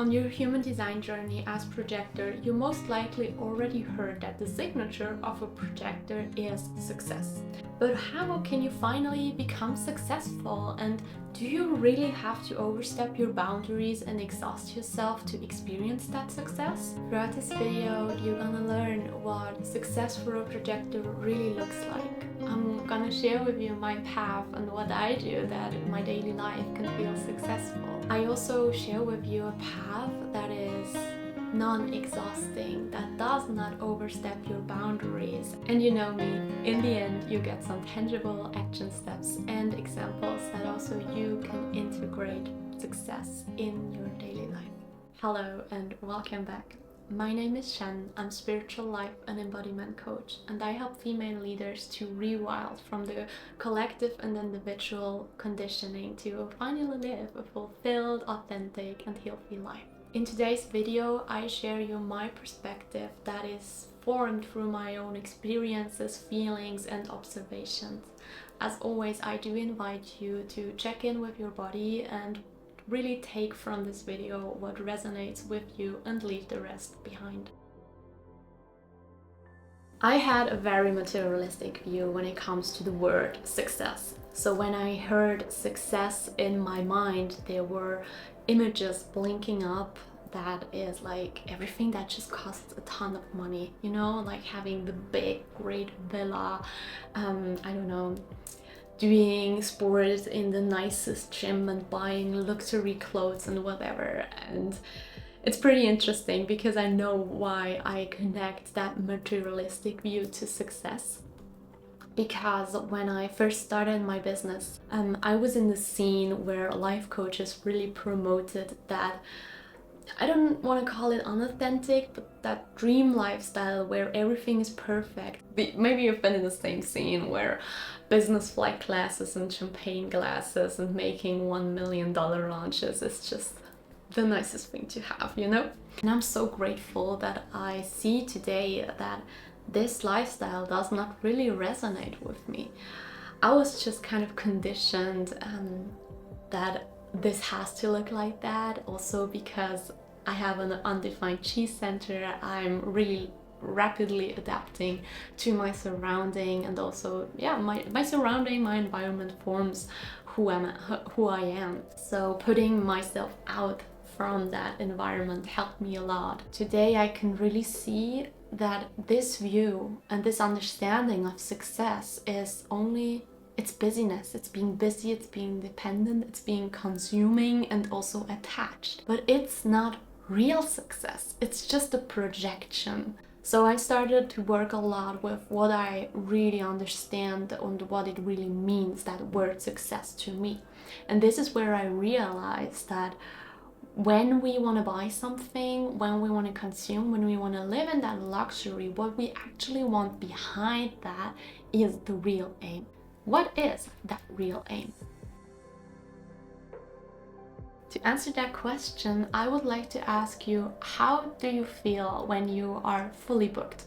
On your human design journey as projector, you most likely already heard that the signature of a projector is success. But how can you finally become successful? And do you really have to overstep your boundaries and exhaust yourself to experience that success? Throughout this video, you're gonna learn what success for a projector really looks like. I'm gonna share with you my path and what I do that in my daily life can feel successful. I also share with you a path that is non-exhausting, that does not overstep your boundaries. And you know me, in the end you get some tangible action steps and examples that also you can integrate success in your daily life. Hello and welcome back. My name is Shen. I'm spiritual life and embodiment coach, and I help female leaders to rewild from the collective and individual conditioning to finally live a fulfilled, authentic and healthy life. In today's video, I share you my perspective that is formed through my own experiences, feelings and observations. As always, I do invite you to check in with your body and really take from this video what resonates with you and leave the rest behind. I had a very materialistic view when it comes to the word success. So when I heard success in my mind, there were images blinking up that is like everything that just costs a ton of money, you know, like having the big great villa, I don't know, doing sports in the nicest gym and buying luxury clothes and whatever. And it's pretty interesting because I know why I connect that materialistic view to success. Because when I first started my business, I was in the scene where life coaches really promoted that, I don't want to call it unauthentic, but that dream lifestyle where everything is perfect. Maybe you've been in the same scene where business flight classes and champagne glasses and making $1 million launches is just the nicest thing to have, you know? And I'm so grateful that I see today that this lifestyle does not really resonate with me. I was just kind of conditioned that this has to look like that. Also because I have an undefined chi center, I'm really rapidly adapting to my surrounding, and also my surrounding, my environment forms who I am. So putting myself out from that environment helped me a lot. Today I can really see that this view and this understanding of success is only it's busyness, it's being busy, it's being dependent, it's being consuming and also attached. But it's not real success, it's just a projection. So I started to work a lot with what I really understand and what it really means, that word success to me. And this is where I realized that when we want to buy something, when we want to consume, when we want to live in that luxury, what we actually want behind that is the real aim. What is that real aim? To answer that question, I would like to ask you, how do you feel when you are fully booked?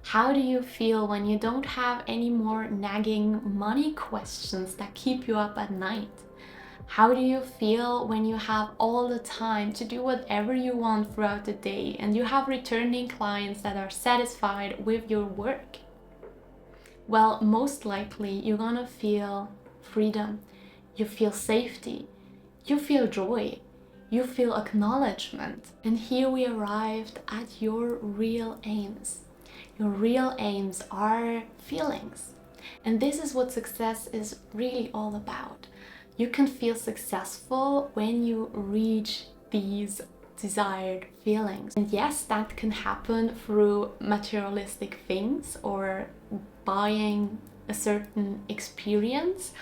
How do you feel when you don't have any more nagging money questions that keep you up at night? How do you feel when you have all the time to do whatever you want throughout the day and you have returning clients that are satisfied with your work? Well, most likely you're gonna feel freedom, you feel safety, you feel joy, you feel acknowledgement. And here we arrived at your real aims. Your real aims are feelings. And this is what success is really all about. You can feel successful when you reach these desired feelings. And yes, that can happen through materialistic things or buying a certain experience,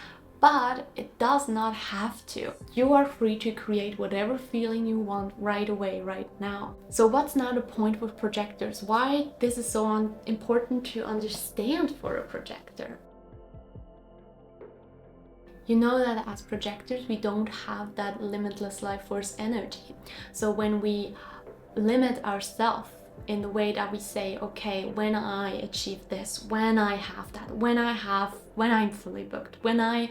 but it does not have to. You are free to create whatever feeling you want right away, right now. So what's now the point with projectors? Why this is so important to understand for a projector? You know that as projectors, we don't have that limitless life force energy. So when we limit ourselves in the way that we say, okay, when I achieve this, when I have that, when I'm fully booked, when I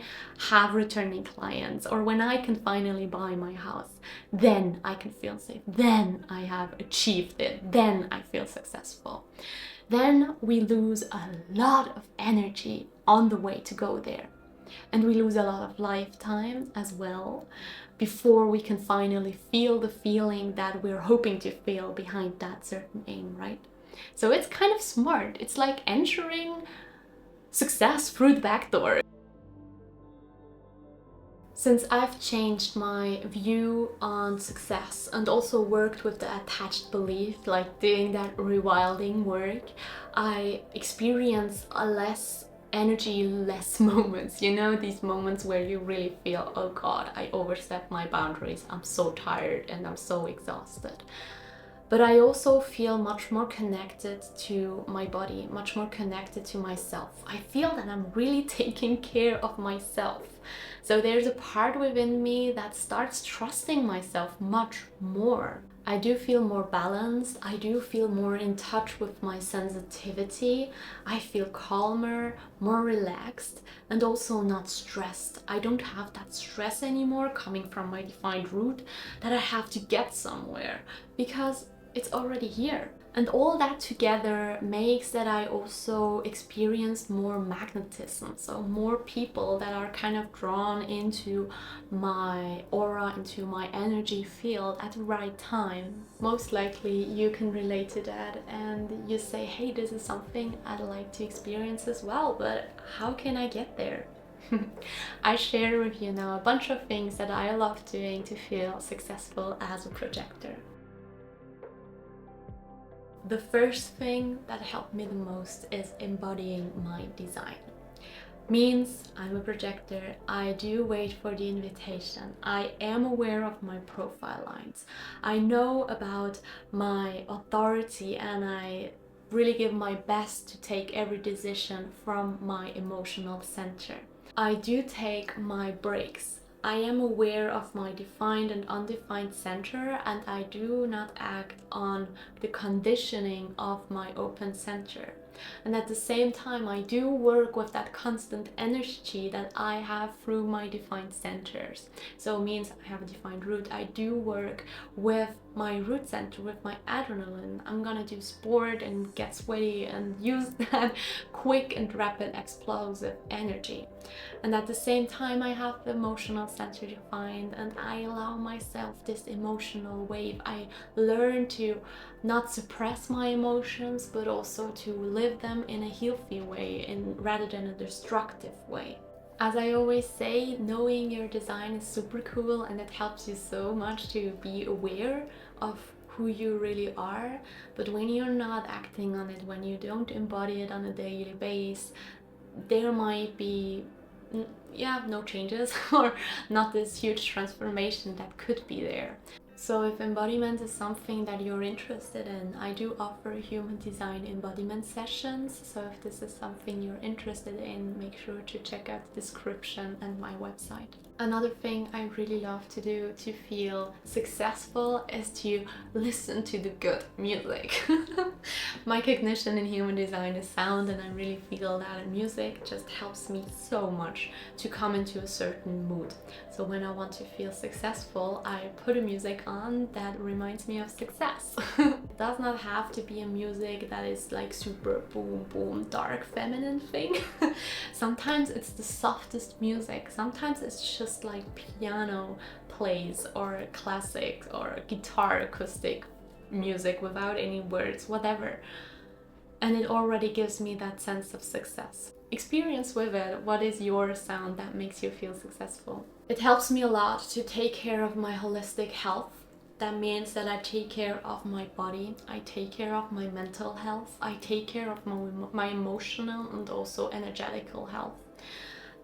have returning clients, or when I can finally buy my house, then I can feel safe, then I have achieved it, then I feel successful. Then we lose a lot of energy on the way to go there. And we lose a lot of lifetime as well before we can finally feel the feeling that we're hoping to feel behind that certain aim, right? So it's kind of smart. It's like entering success through the back door. Since I've changed my view on success and also worked with the attached belief, like doing that rewilding work, I experience a less energy, less moments, you know, these moments where you really feel, oh God, I overstepped my boundaries, I'm so tired and I'm so exhausted. But I also feel much more connected to my body, much more connected to myself. I feel that I'm really taking care of myself. So there's a part within me that starts trusting myself much more. I do feel more balanced. I do feel more in touch with my sensitivity. I feel calmer, more relaxed, and also not stressed. I don't have that stress anymore coming from my defined route that I have to get somewhere, because it's already here. And all that together makes that I also experience more magnetism. So more people that are kind of drawn into my aura, into my energy field at the right time. Most likely you can relate to that and you say, hey, this is something I'd like to experience as well, but how can I get there? I share with you now a bunch of things that I love doing to feel successful as a projector. The first thing that helped me the most is embodying my design. Means I'm a projector, I do wait for the invitation, I am aware of my profile lines, I know about my authority, and I really give my best to take every decision from my emotional center. I do take my breaks. I am aware of my defined and undefined center, and I do not act on the conditioning of my open center. And at the same time, I do work with that constant energy that I have through my defined centers. So it means I have a defined root. I do work with my root center, with my adrenaline. I'm gonna do sport and get sweaty and use that quick and rapid explosive energy. And at the same time, I have the emotional center defined, and I allow myself this emotional wave. I learn to not suppress my emotions, but also to live them in a healthy way, rather than a destructive way. As I always say, knowing your design is super cool, and it helps you so much to be aware of who you really are. But when you're not acting on it, when you don't embody it on a daily basis, there might be no changes or not this huge transformation that could be there. So if embodiment is something that you're interested in, I do offer human design embodiment sessions. So if this is something you're interested in, make sure to check out the description and my website. Another thing I really love to do to feel successful is to listen to the good music. My cognition in human design is sound, and I really feel that music just helps me so much to come into a certain mood. So when I want to feel successful, I put a music on that reminds me of success. It does not have to be a music that is like super boom boom dark feminine thing. Sometimes it's the softest music. Sometimes it's just like piano plays or classic or guitar acoustic music without any words, whatever. And it already gives me that sense of success. Experience with it. What is your sound that makes you feel successful? It helps me a lot to take care of my holistic health. That means that I take care of my body, I take care of my mental health, I take care of my emotional and also energetical health.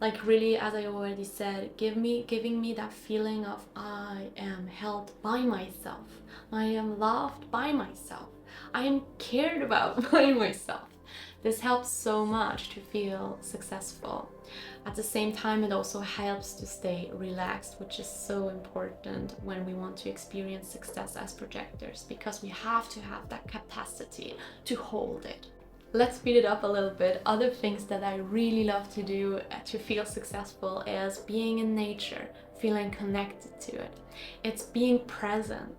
Like really, as I already said, giving me that feeling of I am held by myself, I am loved by myself, I am cared about by myself. This helps so much to feel successful. At the same time, it also helps to stay relaxed, which is so important when we want to experience success as projectors, because we have to have that capacity to hold it. Let's speed it up a little bit. Other things that I really love to do to feel successful is being in nature, feeling connected to it. It's being present,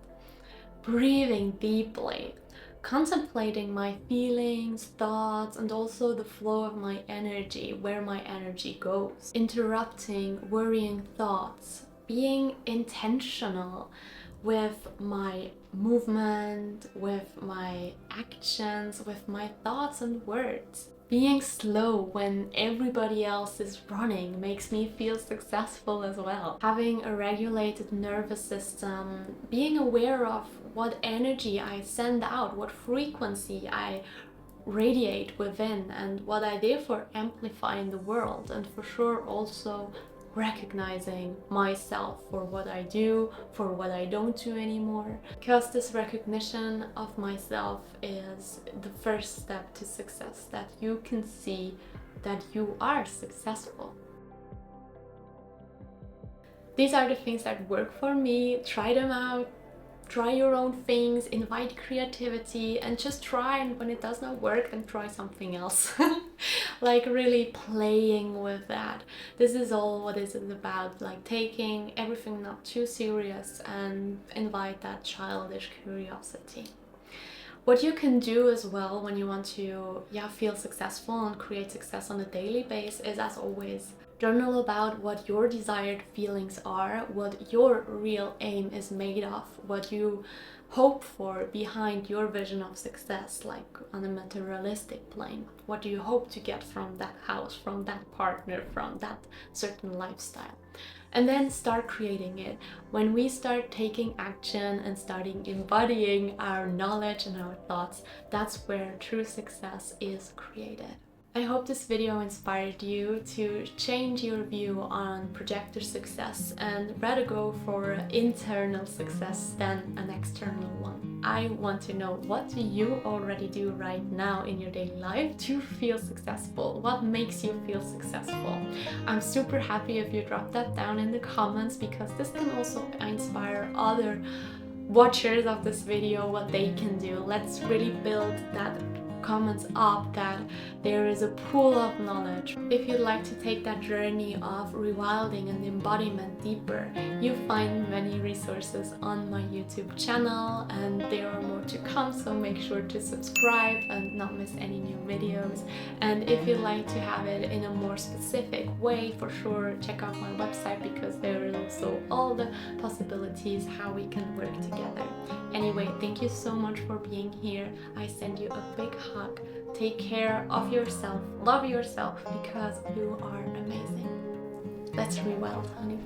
breathing deeply, contemplating my feelings, thoughts, and also the flow of my energy, where my energy goes, interrupting worrying thoughts, being intentional with my movement, with my actions, with my thoughts and words. Being slow when everybody else is running makes me feel successful as well. Having a regulated nervous system, being aware of what energy I send out, what frequency I radiate within, and what I therefore amplify in the world, and for sure also recognizing myself for what I do, for what I don't do anymore. Because this recognition of myself is the first step to success, that you can see that you are successful. These are the things that work for me. Try them out. Try your own things, invite creativity, and just try, and when it does not work, then try something else. Like really playing with that. This is all what this is about, like taking everything not too serious and invite that childish curiosity. What you can do as well when you want to feel successful and create success on a daily basis is, as always, journal about what your desired feelings are, what your real aim is made of, what you hope for behind your vision of success, like on a materialistic plane. What do you hope to get from that house, from that partner, from that certain lifestyle? And then start creating it. When we start taking action and starting embodying our knowledge and our thoughts, that's where true success is created. I hope this video inspired you to change your view on projector success and rather go for internal success than an external one. I want to know, what do you already do right now in your daily life to feel successful? What makes you feel successful? I'm super happy if you drop that down in the comments, because this can also inspire other watchers of this video what they can do. Let's really build that comments up, that there is a pool of knowledge. If you'd like to take that journey of rewilding and embodiment deeper, you find many resources on my YouTube channel, and there are more to come, so make sure to subscribe and not miss any new videos. And if you'd like to have it in a more specific way, for sure check out my website, because there is also all the possibilities how we can work together. Anyway, thank you so much for being here. I send you a big hug. Take care of yourself. Love yourself, because you are amazing. Let's rewild, honey.